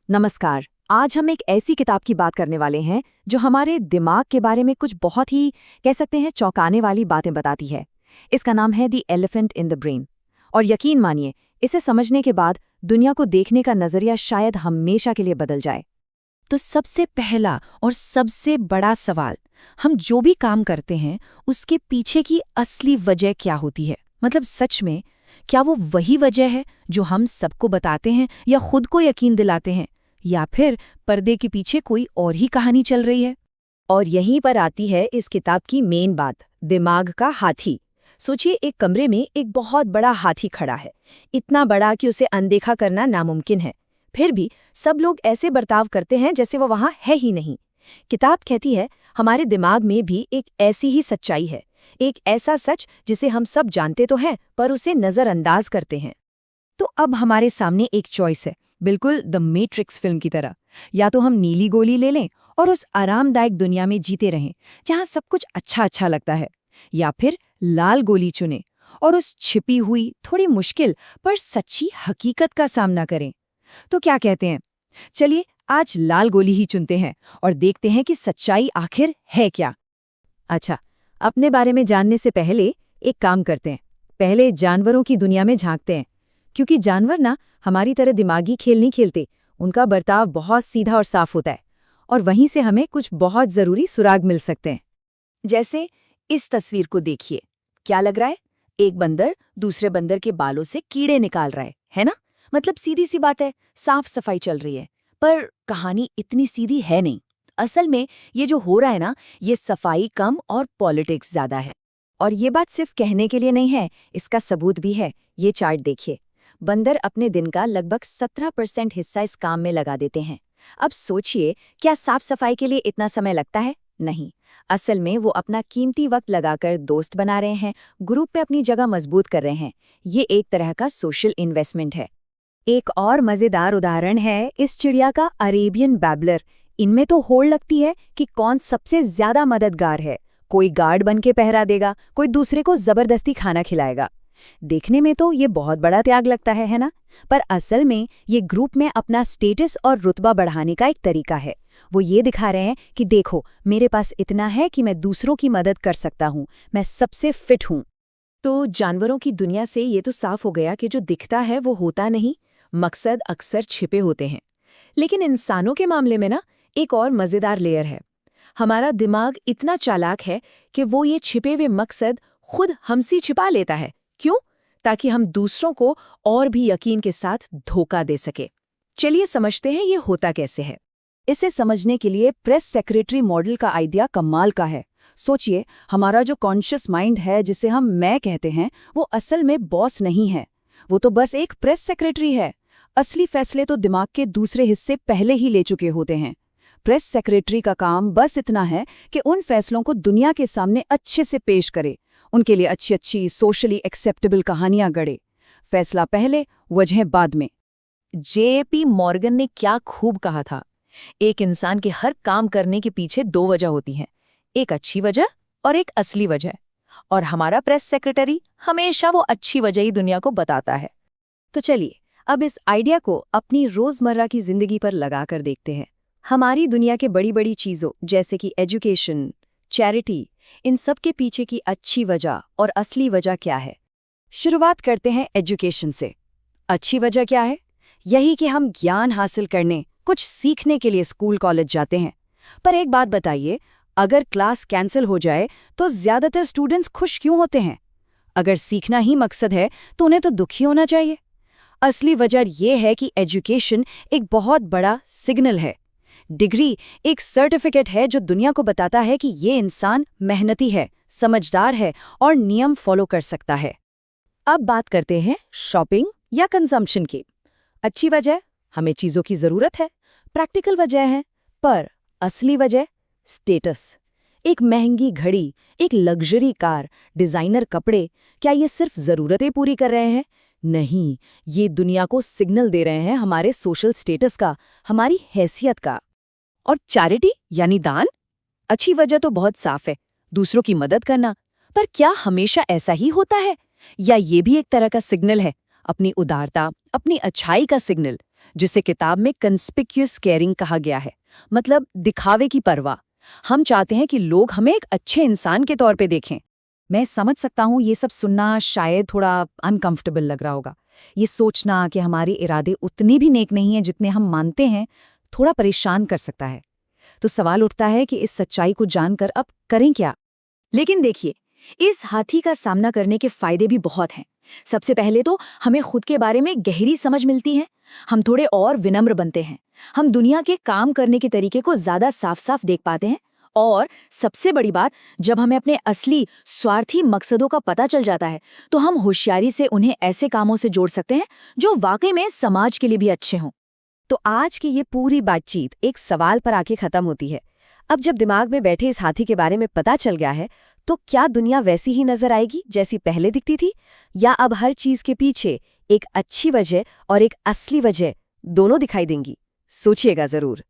नमस्कार। आज हम एक ऐसी किताब की बात करने वाले हैं जो हमारे दिमाग के बारे में कुछ बहुत ही कह सकते हैं चौंकाने वाली बातें बताती है। इसका नाम है the elephant in the brain. और यकीन मानिए, इसे समझने के बाद दुनिया को देखने का नजरिया शायद हमेशा के लिए बदल जाए। तो सबसे पहला और सबसे बड़ा सवाल, हम जो भी काम करते हैं उसके पीछे की असली वजह क्या होती है? मतलब सच में क्या वो वही वजह है जो हम सबको बताते हैं या खुद को यकीन दिलाते हैं, या फिर पर्दे के पीछे कोई और ही कहानी चल रही है? और यहीं पर आती है इस किताब की मेन बात, दिमाग का हाथी। सोचिए, एक कमरे में एक बहुत बड़ा हाथी खड़ा है, इतना बड़ा कि उसे अनदेखा करना नामुमकिन है। फिर भी सब लोग ऐसे बर्ताव करते हैं जैसे वो वहां है ही नहीं। किताब कहती है हमारे दिमाग में भी एक ऐसी ही सच्चाई है, एक ऐसा सच जिसे हम सब जानते तो हैं पर उसे नजरअंदाज करते हैं। तो अब हमारे सामने एक चॉइस है, बिल्कुल द मैट्रिक्स फिल्म की तरह। या तो हम नीली गोली ले लें और उस आरामदायक दुनिया में जीते रहें जहां सब कुछ अच्छा अच्छा लगता है, या फिर लाल गोली चुनें और उस छिपी हुई थोड़ी मुश्किल पर सच्ची हकीकत का सामना करें। तो क्या कहते हैं, चलिए आज लाल गोली ही चुनते हैं और देखते हैं कि सच्चाई आखिर है क्या। अच्छा, अपने बारे में जानने से पहले एक काम करते हैं, पहले जानवरों की दुनिया में झांकते हैं। क्योंकि जानवर ना हमारी तरह दिमागी खेल नहीं खेलते, उनका बर्ताव बहुत सीधा और साफ होता है, और वहीं से हमें कुछ बहुत जरूरी सुराग मिल सकते हैं। जैसे इस तस्वीर को देखिए, क्या लग रहा है? एक बंदर दूसरे बंदर के बालों से कीड़े निकाल रहा है ना? मतलब सीधी सी बात है, साफ सफाई चल रही है। पर कहानी इतनी सीधी है नहीं। असल में ये जो हो रहा है ना, ये सफाई कम और पॉलिटिक्स ज्यादा है। और ये बात सिर्फ कहने के लिए नहीं है, इसका सबूत भी है। ये चार्ट देखिए, बंदर अपने दिन का लगभग 17% हिस्सा इस काम में लगा देते हैं। अब सोचिए, क्या साफ सफाई के लिए इतना समय लगता है? नहीं, असल में वो अपना कीमती वक्त लगाकर दोस्त बना रहे हैं, ग्रुप पे अपनी जगह मजबूत कर रहे हैं। ये एक तरह का सोशल इन्वेस्टमेंट है। एक और मजेदार उदाहरण है इस चिड़िया का, अरेबियन बैबलर। इनमें तो होड़ लगती है कि कौन सबसे ज्यादा मददगार है। कोई गार्ड बन के पहरा देगा, कोई दूसरे को जबरदस्ती खाना खिलाएगा। देखने में तो ये बहुत बड़ा त्याग लगता है ना? पर असल में ये ग्रुप में अपना स्टेटस और रुतबा बढ़ाने का एक तरीका है। वो ये दिखा रहे हैं कि देखो, मेरे पास इतना है कि मैं दूसरों की मदद कर सकता हूँ, मैं सबसे फिट हूँ। तो जानवरों की दुनिया से ये तो साफ हो गया कि जो दिखता है वो होता नहीं, मकसद अक्सर छिपे होते हैं। लेकिन इंसानों के मामले में ना, एक और मजेदार लेयर है। हमारा दिमाग इतना चालाक है कि वो ये छिपे हुए मकसद खुद हमसे छिपा लेता है। क्यों? ताकि हम दूसरों को और भी यकीन के साथ धोखा दे सके। चलिए समझते हैं ये होता कैसे है। इसे समझने के लिए प्रेस सेक्रेटरी मॉडल का आइडिया कमाल का है। सोचिए, हमारा जो कॉन्शियस माइंड है, जिसे हम मैं कहते हैं, वो असल में बॉस नहीं है। वो तो बस एक प्रेस सेक्रेटरी है। असली फैसले तो दिमाग के दूसरे हिस्से पहले ही ले चुके होते हैं। प्रेस सेक्रेटरी का काम बस इतना है कि उन फैसलों को दुनिया के सामने अच्छे से पेश करे, उनके लिए अच्छी अच्छी सोशली एक्सेप्टेबल कहानियां गढ़े। फैसला पहले, वजह बाद में। JP मॉर्गन ने क्या खूब कहा था, एक इंसान के हर काम करने के पीछे दो वजह होती हैं, एक अच्छी वजह और एक असली वजह। और हमारा प्रेस सेक्रेटरी हमेशा वो अच्छी वजह ही दुनिया को बताता है। तो चलिए, अब इस आइडिया को अपनी रोजमर्रा की जिंदगी पर लगाकर देखते हैं। हमारी दुनिया के बड़ी बड़ी चीजों जैसे कि एजुकेशन, चैरिटी, इन सब के पीछे की अच्छी वजह और असली वजह क्या है? शुरुआत करते हैं एजुकेशन से। अच्छी वजह क्या है? यही कि हम ज्ञान हासिल करने, कुछ सीखने के लिए स्कूल कॉलेज जाते हैं। पर एक बात बताइए, अगर क्लास कैंसिल हो जाए तो ज्यादातर स्टूडेंट्स खुश क्यों होते हैं? अगर सीखना ही मकसद है तो उन्हें तो दुखी होना चाहिए। असली वजह यह है कि एजुकेशन एक बहुत बड़ा सिग्नल है। डिग्री एक सर्टिफिकेट है जो दुनिया को बताता है कि ये इंसान मेहनती है, समझदार है और नियम फॉलो कर सकता है। अब बात करते हैं शॉपिंग या कंजम्पशन की। अच्छी वजह, हमें चीज़ों की ज़रूरत है, प्रैक्टिकल वजह है। पर असली वजह, स्टेटस। एक महंगी घड़ी, एक लग्जरी कार, डिज़ाइनर कपड़े, क्या ये सिर्फ ज़रूरतें पूरी कर रहे हैं? नहीं, ये दुनिया को सिग्नल दे रहे हैं हमारे सोशल स्टेटस का, हमारी हैसियत का। और चैरिटी यानी दान? अच्छी वजह तो बहुत साफ है, दूसरों की मदद करना। पर क्या हमेशा ऐसा ही होता है? या ये भी एक तरह का सिग्नल है, अपनी उदारता, अपनी अच्छाई का सिग्नल? जिसे किताब में कंस्पिक्यूअस केयरिंग कहा गया है, मतलब दिखावे की परवाह। हम चाहते हैं कि लोग हमें एक अच्छे इंसान के तौर पे देखें। मैं समझ सकता हूँ ये सब सुनना शायद थोड़ा अनकंफर्टेबल लग रहा होगा। ये सोचना कि हमारे इरादे उतने भी नेक नहीं हैं जितने हम मानते हैं, थोड़ा परेशान कर सकता है। तो सवाल उठता है कि इस सच्चाई को जानकर अब करें क्या? लेकिन देखिए, इस हाथी का सामना करने के फायदे भी बहुत हैं। सबसे पहले तो हमें खुद के बारे में गहरी समझ मिलती है। हम थोड़े और विनम्र बनते हैं। हम दुनिया के काम करने के तरीके को ज्यादा साफ-साफ देख पाते हैं। और सबसे बड़ी बात, जब हमें अपने असली स्वार्थी मकसदों का पता चल जाता है, तो हम होशियारी से उन्हें ऐसे कामों से जोड़ सकते हैं जो वाकई में समाज के लिए भी अच्छे हों। तो आज की ये पूरी बातचीत एक सवाल पर आके खत्म होती है। अब जब दिमाग में बैठे इस हाथी के बारे में पता चल गया है, तो क्या दुनिया वैसी ही नजर आएगी जैसी पहले दिखती थी, या अब हर चीज के पीछे एक अच्छी वजह और एक असली वजह दोनों दिखाई देंगी? सोचिएगा जरूर।